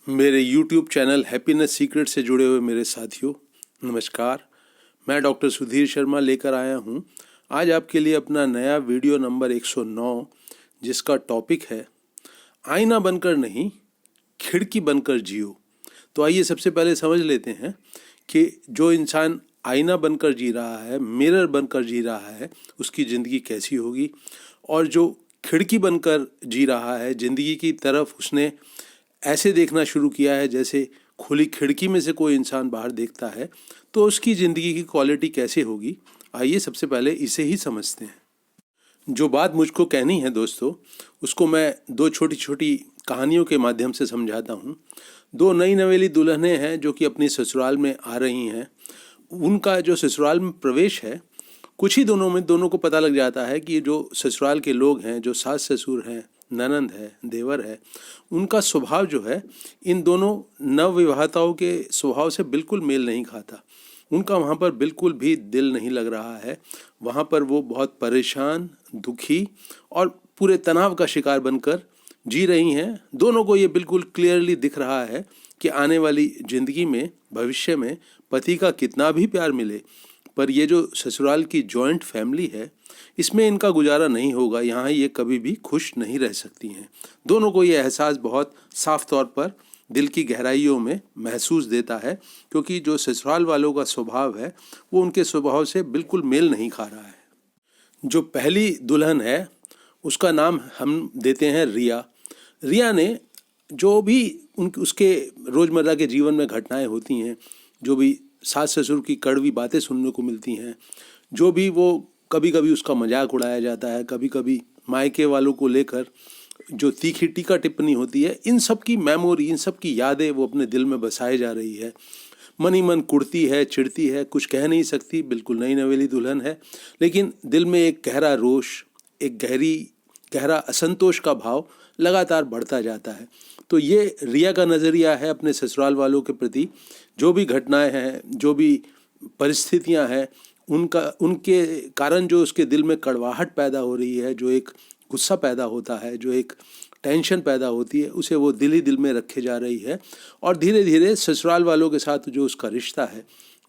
मेरे YouTube channel happiness secret से जुड़े हुए मेरे साथियों, नमस्कार। मैं डॉक्टर सुधीर शर्मा लेकर आया हूँ आज आपके लिए अपना नया वीडियो नंबर 109, जिसका टॉपिक है आईना बनकर नहीं, खिड़की बनकर जियो। तो आइए सबसे पहले समझ लेते हैं कि जो इंसान आईना बनकर जी रहा है, मिरर बनकर जी रहा है, उसकी ज़िंदगी कैसी होगी, और जो खिड़की बनकर जी रहा है, ज़िंदगी की तरफ उसने ऐसे देखना शुरू किया है जैसे खुली खिड़की में से कोई इंसान बाहर देखता है, तो उसकी ज़िंदगी की क्वालिटी कैसे होगी। आइए सबसे पहले इसे ही समझते हैं। जो बात मुझको कहनी है दोस्तों, उसको मैं दो छोटी छोटी कहानियों के माध्यम से समझाता हूँ। दो नई नवेली दुल्हनें हैं जो कि अपनी ससुराल में आ रही हैं। उनका जो ससुराल में प्रवेश है, कुछ ही दिनों में दोनों को पता लग जाता है कि जो ससुराल के लोग हैं, जो सास ससुर हैं, ननंद है, देवर है, उनका स्वभाव जो है इन दोनों नवविवाहिताओं के स्वभाव से बिल्कुल मेल नहीं खाता। उनका वहाँ पर बिल्कुल भी दिल नहीं लग रहा है। वहाँ पर वो बहुत परेशान, दुखी और पूरे तनाव का शिकार बनकर जी रही हैं। दोनों को ये बिल्कुल क्लियरली दिख रहा है कि आने वाली ज़िंदगी में, भविष्य में पति का कितना भी प्यार मिले, पर ये जो ससुराल की जॉइंट फैमिली है, इसमें इनका गुजारा नहीं होगा। यहाँ ये कभी भी खुश नहीं रह सकती हैं। दोनों को ये एहसास बहुत साफ तौर पर दिल की गहराइयों में महसूस देता है, क्योंकि जो ससुराल वालों का स्वभाव है वो उनके स्वभाव से बिल्कुल मेल नहीं खा रहा है। जो पहली दुल्हन है उसका नाम हम देते हैं रिया। रिया ने जो भी उसके रोज़मर्रा के जीवन में घटनाएं होती हैं, जो भी सास ससुर की कड़वी बातें सुनने को मिलती हैं, जो भी वो कभी कभी उसका मजाक उड़ाया जाता है, कभी कभी मायके वालों को लेकर जो तीखी टीका टिप्पणी होती है, इन सब की मेमोरी, इन सब की यादें वो अपने दिल में बसाए जा रही है। मन ही मन कुड़ती है, चिढ़ती है, कुछ कह नहीं सकती, बिल्कुल नई नवेली दुल्हन है, लेकिन दिल में एक गहरा रोष, एक गहरा असंतोष का भाव लगातार बढ़ता जाता है। तो ये रिया का नज़रिया है अपने ससुराल वालों के प्रति। जो भी घटनाएं हैं, जो भी परिस्थितियां हैं, उनके कारण जो उसके दिल में कड़वाहट पैदा हो रही है, जो एक गुस्सा पैदा होता है, जो एक टेंशन पैदा होती है, उसे वो दिल ही दिल में रखे जा रही है। और धीरे धीरे ससुराल वालों के साथ जो उसका रिश्ता है,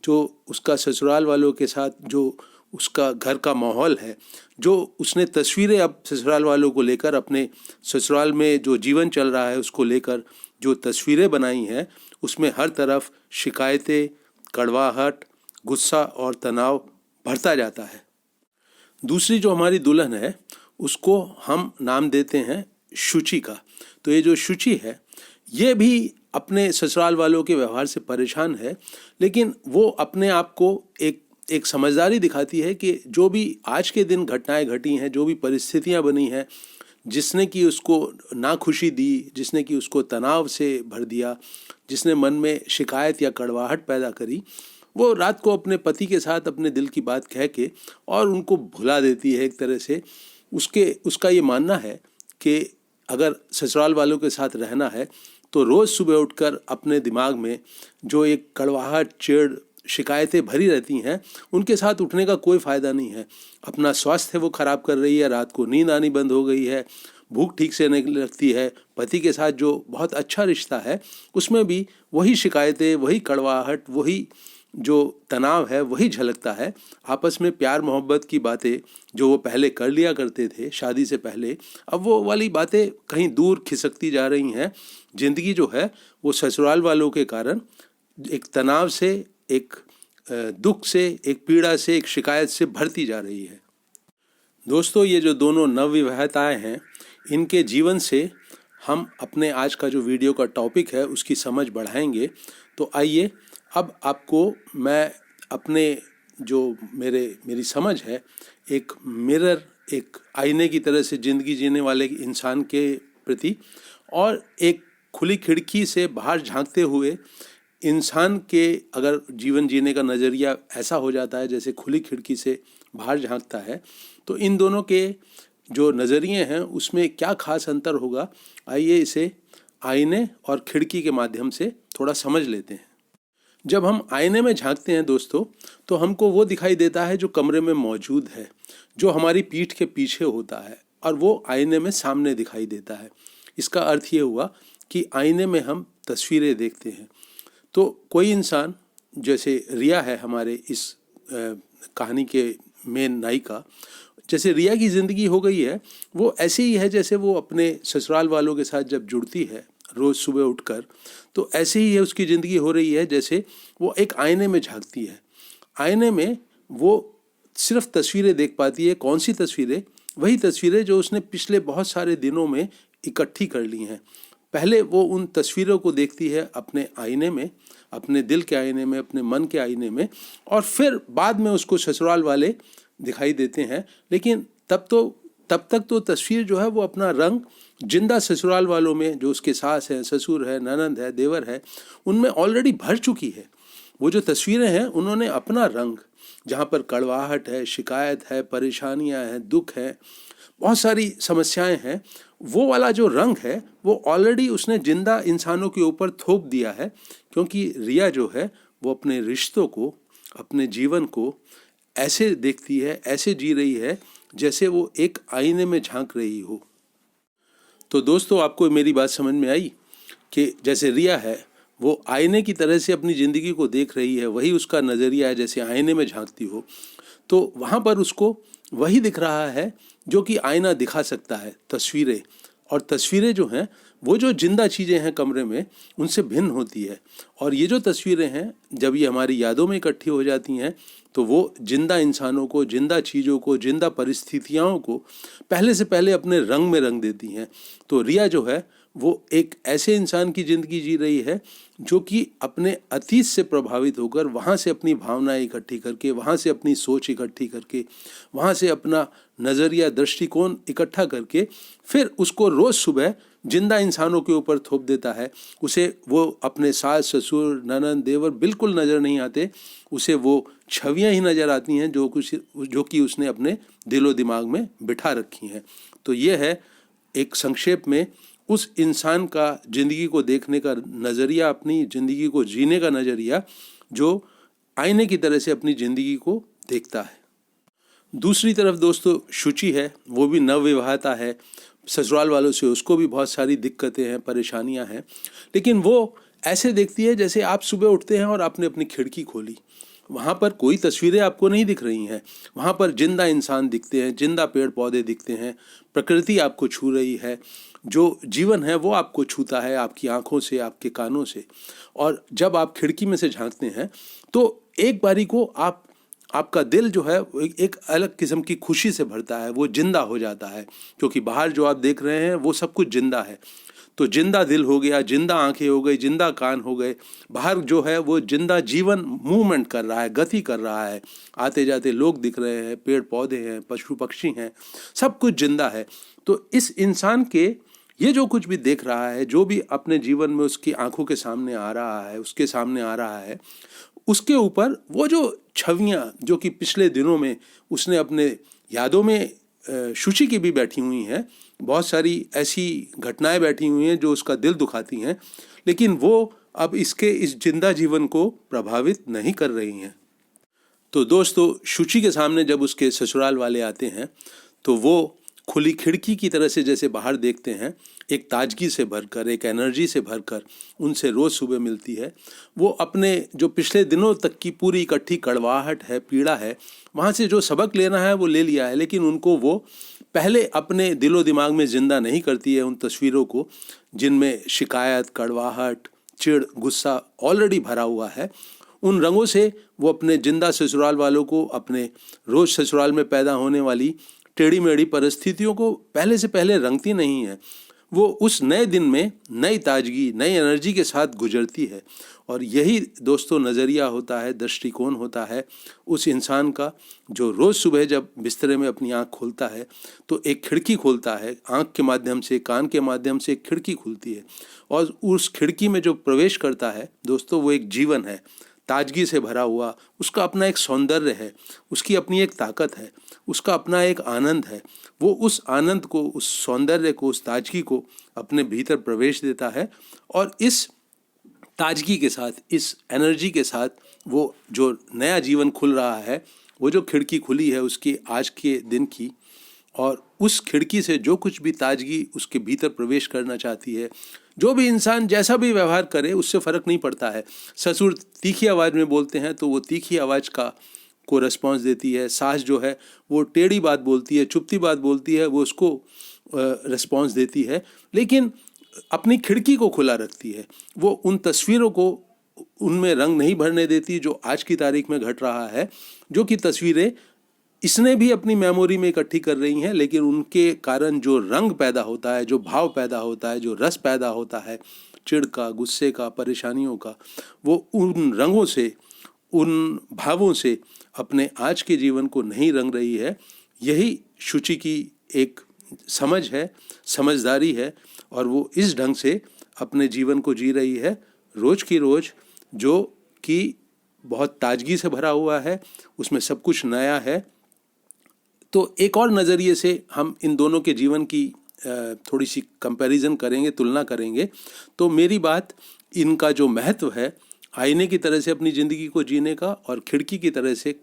जो उसका ससुराल वालों के साथ जो उसका घर का माहौल है, जो उसने तस्वीरें अब ससुराल वालों को लेकर, अपने ससुराल में जो जीवन चल रहा है उसको लेकर जो तस्वीरें बनाई हैं, उसमें हर तरफ शिकायतें, कड़वाहट, गुस्सा और तनाव बढ़ता जाता है। दूसरी जो हमारी दुल्हन है उसको हम नाम देते हैं शुचि का। तो ये जो शुचि है, ये भी अपने ससुराल वालों के व्यवहार से परेशान है, लेकिन वो अपने आप को एक समझदारी दिखाती है कि जो भी आज के दिन घटनाएं घटी हैं, जो भी परिस्थितियां बनी हैं, जिसने कि उसको नाखुशी दी, जिसने कि उसको तनाव से भर दिया, जिसने मन में शिकायत या कड़वाहट पैदा करी, वो रात को अपने पति के साथ अपने दिल की बात कह के और उनको भुला देती है एक तरह से। उसका ये मानना है कि अगर ससुराल वालों के साथ रहना है तो रोज़ सुबह उठकर अपने दिमाग में जो एक कड़वाहट, चिढ़, शिकायतें भरी रहती हैं, उनके साथ उठने का कोई फ़ायदा नहीं है। अपना स्वास्थ्य वो ख़राब कर रही है, रात को नींद आनी बंद हो गई है, भूख ठीक से नहीं लगती है, पति के साथ जो बहुत अच्छा रिश्ता है उसमें भी वही शिकायतें, वही कड़वाहट, वही जो तनाव है वही झलकता है। आपस में प्यार मोहब्बत की बातें जो वो पहले कर लिया करते थे शादी से पहले, अब वो वाली बातें कहीं दूर खिसकती जा रही हैं। ज़िंदगी जो है वो ससुराल वालों के कारण एक तनाव से, एक दुख से, एक पीड़ा से, एक शिकायत से भरती जा रही है। दोस्तों, ये जो दोनों नवविवाहिताएं हैं, इनके जीवन से हम अपने आज का जो वीडियो का टॉपिक है उसकी समझ बढ़ाएंगे। तो आइए अब आपको मैं अपने जो मेरी समझ है, एक मिरर, एक आईने की तरह से ज़िंदगी जीने वाले इंसान के प्रति, और एक खुली खिड़की से बाहर झांकते हुए इंसान के अगर जीवन जीने का नज़रिया ऐसा हो जाता है जैसे खुली खिड़की से बाहर झांकता है, तो इन दोनों के जो नज़रिए हैं उसमें क्या खास अंतर होगा, आइए इसे आईने और खिड़की के माध्यम से थोड़ा समझ लेते हैं। जब हम आईने में झांकते हैं दोस्तों, तो हमको वो दिखाई देता है जो कमरे में मौजूद है, जो हमारी पीठ के पीछे होता है, और वो आईने में सामने दिखाई देता है। इसका अर्थ ये हुआ कि आईने में हम तस्वीरें देखते हैं। तो कोई इंसान, जैसे रिया है हमारे इस कहानी के मेन नायिका, जैसे रिया की ज़िंदगी हो गई है वो ऐसे ही है जैसे वो अपने ससुराल वालों के साथ जब जुड़ती है रोज़ सुबह उठकर, तो ऐसे ही है उसकी ज़िंदगी हो रही है जैसे वो एक आईने में झांकती है। आईने में वो सिर्फ तस्वीरें देख पाती है। कौन सी तस्वीरें? वही तस्वीरें जो उसने पिछले बहुत सारे दिनों में इकट्ठी कर ली हैं। पहले वो उन तस्वीरों को देखती है अपने आईने में, अपने दिल के आईने में, अपने मन के आईने में, और फिर बाद में उसको ससुराल वाले दिखाई देते हैं। लेकिन तब तक तो तस्वीर जो है वो अपना रंग जिंदा ससुराल वालों में, जो उसके सास हैं, ससुर है, ननंद है, देवर है, उनमें ऑलरेडी भर चुकी है। वो जो तस्वीरें हैं उन्होंने अपना रंग, जहाँ पर कड़वाहट है, शिकायत है, परेशानियाँ हैं, दुख है, बहुत सारी समस्याएं हैं, वो वाला जो रंग है वो ऑलरेडी उसने जिंदा इंसानों के ऊपर थोप दिया है। क्योंकि रिया जो है वो अपने रिश्तों को, अपने जीवन को ऐसे देखती है, ऐसे जी रही है जैसे वो एक आईने में झांक रही हो। तो दोस्तों, आपको मेरी बात समझ में आई कि जैसे रिया है वो आईने की तरह से अपनी ज़िंदगी को देख रही है, वही उसका नज़रिया है जैसे आईने में झांकती हो। तो वहाँ पर उसको वही दिख रहा है जो कि आईना दिखा सकता है, तस्वीरें। और तस्वीरें जो हैं वो जो जिंदा चीज़ें हैं कमरे में उनसे भिन्न होती है। और ये जो तस्वीरें हैं जब ये हमारी यादों में इकट्ठी हो जाती हैं तो वो जिंदा इंसानों को, जिंदा चीज़ों को, जिंदा परिस्थितियों को पहले से पहले अपने रंग में रंग देती हैं। तो रिया जो है वो एक ऐसे इंसान की ज़िंदगी जी रही है जो कि अपने अतीत से प्रभावित होकर वहाँ से अपनी भावनाएं इकट्ठी करके, वहाँ से अपनी सोच इकट्ठी करके, वहाँ से अपना नज़रिया, दृष्टिकोण इकट्ठा करके फिर उसको रोज़ सुबह जिंदा इंसानों के ऊपर थोप देता है। उसे वो अपने सास, ससुर, ननंद, देवर बिल्कुल नज़र नहीं आते। उसे वो छवियाँ ही नज़र आती हैं जो कि उसने अपने दिलो दिमाग में बिठा रखी हैं। तो ये है एक संक्षेप में उस इंसान का ज़िंदगी को देखने का नज़रिया, अपनी ज़िंदगी को जीने का नज़रिया, जो आईने की तरह से अपनी ज़िंदगी को देखता है। दूसरी तरफ दोस्तों शुचि है, वो भी नवविवाहिता है। ससुराल वालों से उसको भी बहुत सारी दिक्कतें हैं, परेशानियां हैं, लेकिन वो ऐसे देखती है जैसे आप सुबह उठते हैं और आपने अपनी खिड़की खोली, वहाँ पर कोई तस्वीरें आपको नहीं दिख रही हैं। वहाँ पर जिंदा इंसान दिखते हैं, जिंदा पेड़ पौधे दिखते हैं, प्रकृति आपको छू रही है, जो जीवन है वो आपको छूता है आपकी आंखों से, आपके कानों से। और जब आप खिड़की में से झांकते हैं तो एक बारी को आपका दिल जो है एक अलग किस्म की खुशी से भरता है, वो जिंदा हो जाता है। क्योंकि बाहर जो आप देख रहे हैं वो सब कुछ जिंदा है। तो जिंदा दिल हो गया, जिंदा आंखें हो गई, जिंदा कान हो गए। बाहर जो है वो जिंदा जीवन मूवमेंट कर रहा है, गति कर रहा है, आते जाते लोग दिख रहे हैं, पेड़ पौधे हैं, पशु पक्षी हैं, सब कुछ जिंदा है। तो इस इंसान के ये जो कुछ भी देख रहा है, जो भी अपने जीवन में उसकी आंखों के सामने आ रहा है, उसके सामने आ रहा है, उसके ऊपर वो जो छवियाँ जो कि पिछले दिनों में उसने अपने यादों में शुचि की भी बैठी हुई हैं, बहुत सारी ऐसी घटनाएं बैठी हुई हैं जो उसका दिल दुखाती हैं, लेकिन वो अब इसके इस जिंदा जीवन को प्रभावित नहीं कर रही हैं। तो दोस्तों, शुचि के सामने जब उसके ससुराल वाले आते हैं तो वो खुली खिड़की की तरह से जैसे बाहर देखते हैं, एक ताजगी से भरकर, एक एनर्जी से भरकर उनसे रोज़ सुबह मिलती है। वो अपने जो पिछले दिनों तक की पूरी इकट्ठी कड़वाहट है, पीड़ा है, वहाँ से जो सबक लेना है वो ले लिया है, लेकिन उनको वो पहले अपने दिलो दिमाग में ज़िंदा नहीं करती है उन तस्वीरों को जिनमें शिकायत, कड़वाहट, चिढ़, गुस्सा ऑलरेडी भरा हुआ है। उन रंगों से वो अपने जिंदा ससुराल वालों को, अपने रोज़ ससुराल में पैदा होने वाली टेढ़ी मेढ़ी परिस्थितियों को पहले से पहले रंगती नहीं है। वो उस नए दिन में नई ताजगी, नई एनर्जी के साथ गुजरती है। और यही दोस्तों नज़रिया होता है, दृष्टिकोण होता है उस इंसान का जो रोज़ सुबह जब बिस्तरे में अपनी आँख खोलता है तो एक खिड़की खोलता है, आँख के माध्यम से, कान के माध्यम से एक खिड़की खुलती है, और उस खिड़की में जो प्रवेश करता है दोस्तों वो एक जीवन है, ताजगी से भरा हुआ। उसका अपना एक सौंदर्य है, उसकी अपनी एक ताकत है, उसका अपना एक आनंद है। वो उस आनंद को, उस सौंदर्य को, उस ताजगी को अपने भीतर प्रवेश देता है, और इस ताजगी के साथ, इस एनर्जी के साथ वो जो नया जीवन खुल रहा है, वो जो खिड़की खुली है उसकी आज के दिन की, और उस खिड़की से जो कुछ भी ताजगी उसके भीतर प्रवेश करना चाहती है। जो भी इंसान जैसा भी व्यवहार करे उससे फ़र्क नहीं पड़ता है। ससुर तीखी आवाज़ में बोलते हैं तो वो तीखी आवाज़ को रिस्पॉन्स देती है। सास जो है वो टेढ़ी बात बोलती है, चुपती बात बोलती है, वो उसको रिस्पॉन्स देती है, लेकिन अपनी खिड़की को खुला रखती है। वो उन तस्वीरों को उनमें रंग नहीं भरने देती जो आज की तारीख में घट रहा है, जो कि तस्वीरें इसने भी अपनी मेमोरी में इकट्ठी कर रही हैं, लेकिन उनके कारण जो रंग पैदा होता है, जो भाव पैदा होता है, जो रस पैदा होता है, चिढ़ का, गुस्से का, परेशानियों का, वो उन रंगों से, उन भावों से अपने आज के जीवन को नहीं रंग रही है। यही शुचि की एक समझ है, समझदारी है, और वो इस ढंग से अपने जीवन को जी रही है रोज़ की रोज़, जो कि बहुत ताजगी से भरा हुआ है, उसमें सब कुछ नया है। तो एक और नज़रिए से हम इन दोनों के जीवन की थोड़ी सी कंपैरिजन करेंगे, तुलना करेंगे, तो मेरी बात इनका जो महत्व है आईने की तरह से अपनी ज़िंदगी को जीने का और खिड़की की तरह से,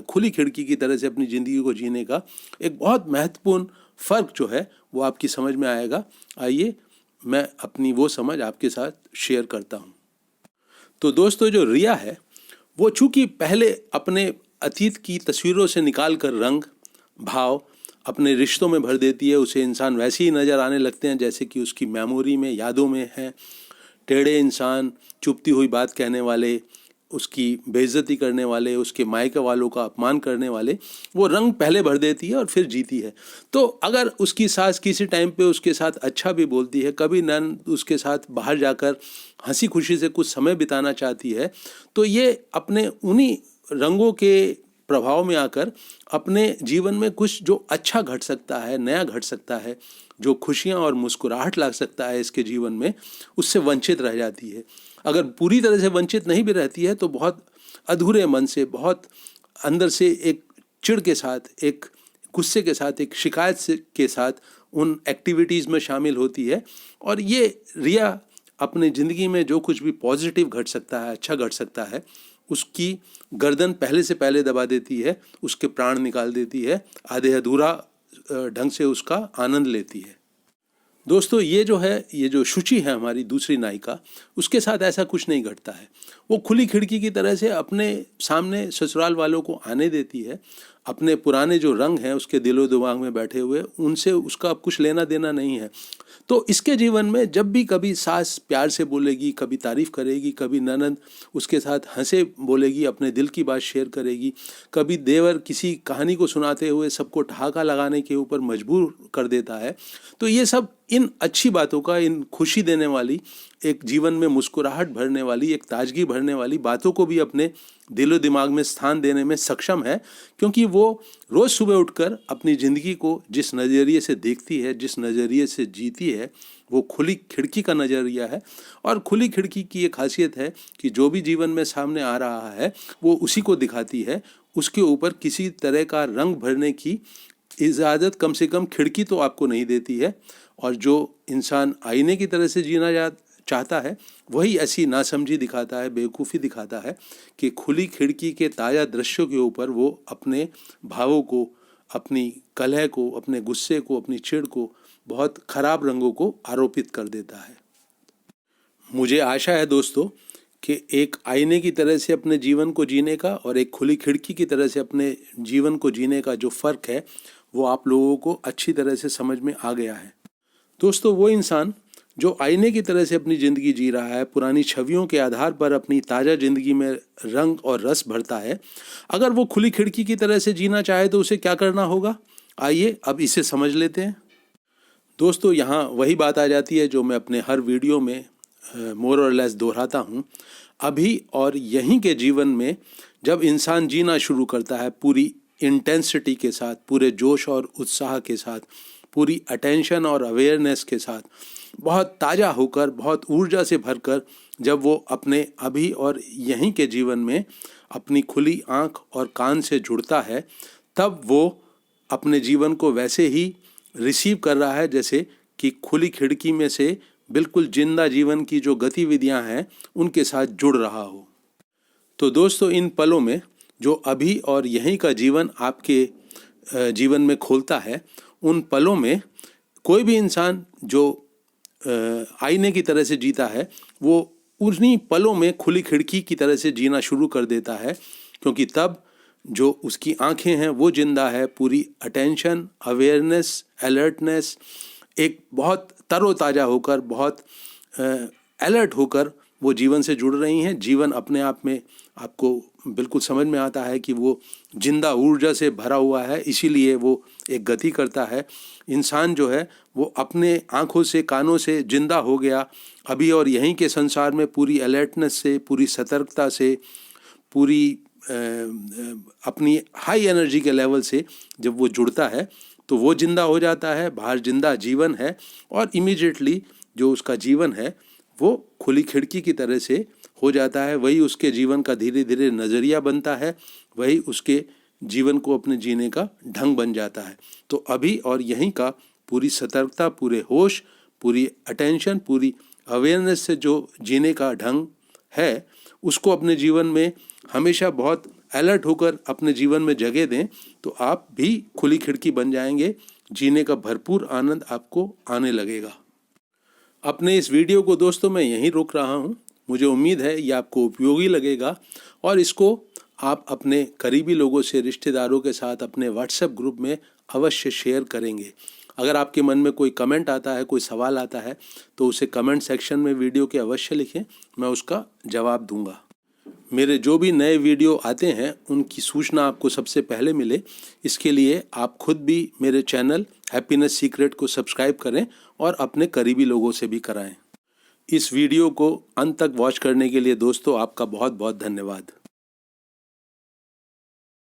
खुली खिड़की की तरह से अपनी ज़िंदगी को जीने का एक बहुत महत्वपूर्ण फ़र्क जो है वो आपकी समझ में आएगा। आइए मैं अपनी वो समझ आपके साथ शेयर करता हूँ। तो दोस्तों, जो रिया है वो चूँकि पहले अपने अतीत की तस्वीरों से निकाल कर रंग भाव अपने रिश्तों में भर देती है, उसे इंसान वैसे ही नज़र आने लगते हैं जैसे कि उसकी मेमोरी में, यादों में हैं। टेढ़े इंसान, चुपती हुई बात कहने वाले, उसकी बेइज्जती करने वाले, उसके मायके वालों का अपमान करने वाले, वो रंग पहले भर देती है और फिर जीती है। तो अगर उसकी सास किसी टाइम पे उसके साथ अच्छा भी बोलती है, कभी नन उसके साथ बाहर जाकर हंसी खुशी से कुछ समय बिताना चाहती है, तो ये अपने उन्हीं रंगों के प्रभाव में आकर अपने जीवन में कुछ जो अच्छा घट सकता है, नया घट सकता है, जो खुशियाँ और मुस्कुराहट ला सकता है इसके जीवन में, उससे वंचित रह जाती है। अगर पूरी तरह से वंचित नहीं भी रहती है तो बहुत अधूरे मन से, बहुत अंदर से एक चिढ़ के साथ, एक गुस्से के साथ, एक शिकायत के साथ उन एक्टिविटीज़ में शामिल होती है। और ये रिया अपने ज़िंदगी में जो कुछ भी पॉजिटिव घट सकता है, अच्छा घट सकता है, उसकी गर्दन पहले से पहले दबा देती है, उसके प्राण निकाल देती है, आधे अधूरा ढंग से उसका आनंद लेती है। दोस्तों, ये जो शुचि है हमारी दूसरी नायिका, उसके साथ ऐसा कुछ नहीं घटता है। वो खुली खिड़की की तरह से अपने सामने ससुराल वालों को आने देती है। अपने पुराने जो रंग हैं उसके दिलो दिमाग में बैठे हुए, उनसे उसका अब कुछ लेना देना नहीं है। तो इसके जीवन में जब भी कभी सास प्यार से बोलेगी, कभी तारीफ़ करेगी, कभी ननद उसके साथ हंसे बोलेगी, अपने दिल की बात शेयर करेगी, कभी देवर किसी कहानी को सुनाते हुए सबको ठहाका लगाने के ऊपर मजबूर कर देता है, तो ये सब इन अच्छी बातों का, इन खुशी देने वाली, एक जीवन में मुस्कुराहट भरने वाली, एक ताजगी भरने वाली बातों को भी अपने दिलो दिमाग में स्थान देने में सक्षम है, क्योंकि वो रोज़ सुबह उठकर अपनी ज़िंदगी को जिस नज़रिए से देखती है, जिस नज़रिए से जीती है, वो खुली खिड़की का नज़रिया है। और खुली खिड़की की ये खासियत है कि जो भी जीवन में सामने आ रहा है वो उसी को दिखाती है, उसके ऊपर किसी तरह का रंग भरने की इजाज़त कम से कम खिड़की तो आपको नहीं देती है। और जो इंसान आईने की तरह से जीना चाहता है वही ऐसी नासमझी दिखाता है, बेवकूफ़ी दिखाता है कि खुली खिड़की के ताज़ा दृश्यों के ऊपर वो अपने भावों को, अपनी कलह को, अपने गुस्से को, अपनी चिढ़ को, बहुत ख़राब रंगों को आरोपित कर देता है। मुझे आशा है दोस्तों कि एक आईने की तरह से अपने जीवन को जीने का और एक खुली खिड़की की तरह से अपने जीवन को जीने का जो फ़र्क है वो आप लोगों को अच्छी तरह से समझ में आ गया है। दोस्तों, वो इंसान जो आईने की तरह से अपनी ज़िंदगी जी रहा है, पुरानी छवियों के आधार पर अपनी ताज़ा ज़िंदगी में रंग और रस भरता है, अगर वो खुली खिड़की की तरह से जीना चाहे तो उसे क्या करना होगा, आइए अब इसे समझ लेते हैं। दोस्तों, यहाँ वही बात आ जाती है जो मैं अपने हर वीडियो में मोर और लेस दोहराता हूँ। अभी और यहीं के जीवन में जब इंसान जीना शुरू करता है पूरी इंटेंसिटी के साथ, पूरे जोश और उत्साह के साथ, पूरी अटेंशन और अवेयरनेस के साथ, बहुत ताज़ा होकर, बहुत ऊर्जा से भरकर, जब वो अपने अभी और यहीं के जीवन में अपनी खुली आँख और कान से जुड़ता है, तब वो अपने जीवन को वैसे ही रिसीव कर रहा है जैसे कि खुली खिड़की में से बिल्कुल जिंदा जीवन की जो गतिविधियां हैं उनके साथ जुड़ रहा हो। तो दोस्तों, इन पलों में जो अभी और यहीं का जीवन आपके जीवन में खोलता है, उन पलों में कोई भी इंसान जो आईने की तरह से जीता है वो उन्हीं पलों में खुली खिड़की की तरह से जीना शुरू कर देता है, क्योंकि तब जो उसकी आंखें हैं वो जिंदा है, पूरी अटेंशन, अवेयरनेस, अलर्टनेस, एक बहुत तरोताज़ा होकर, बहुत अलर्ट होकर वो जीवन से जुड़ रही हैं। जीवन अपने आप में आपको बिल्कुल समझ में आता है कि वो जिंदा ऊर्जा से भरा हुआ है, इसीलिए वो एक गति करता है। इंसान जो है वो अपने आँखों से, कानों से जिंदा हो गया अभी, और यहीं के संसार में पूरी अलर्टनेस से, पूरी सतर्कता से, पूरी अपनी हाई एनर्जी के लेवल से जब वो जुड़ता है तो वो जिंदा हो जाता है, बाहर जिंदा जीवन है, और इमीडिएटली जो उसका जीवन है वो खुली खिड़की की तरह से हो जाता है। वही उसके जीवन का धीरे धीरे नज़रिया बनता है, वही उसके जीवन को अपने जीने का ढंग बन जाता है। तो अभी और यहीं का पूरी सतर्कता, पूरे होश, पूरी अटेंशन, पूरी अवेयरनेस से जो जीने का ढंग है उसको अपने जीवन में हमेशा बहुत अलर्ट होकर अपने जीवन में जगह दें, तो आप भी खुली खिड़की बन जाएंगे, जीने का भरपूर आनंद आपको आने लगेगा। अपने इस वीडियो को दोस्तों मैं यहीं रोक रहा हूँ। मुझे उम्मीद है ये आपको उपयोगी लगेगा और इसको आप अपने करीबी लोगों से, रिश्तेदारों के साथ अपने व्हाट्सएप ग्रुप में अवश्य शेयर करेंगे। अगर आपके मन में कोई कमेंट आता है, कोई सवाल आता है, तो उसे कमेंट सेक्शन में वीडियो के अवश्य लिखें, मैं उसका जवाब दूंगा। मेरे जो भी नए वीडियो आते हैं उनकी सूचना आपको सबसे पहले मिले, इसके लिए आप खुद भी मेरे चैनल हैप्पीनेस सीक्रेट को सब्सक्राइब करें और अपने करीबी लोगों से भी कराएं। इस वीडियो को अंत तक वॉच करने के लिए दोस्तों आपका बहुत बहुत धन्यवाद।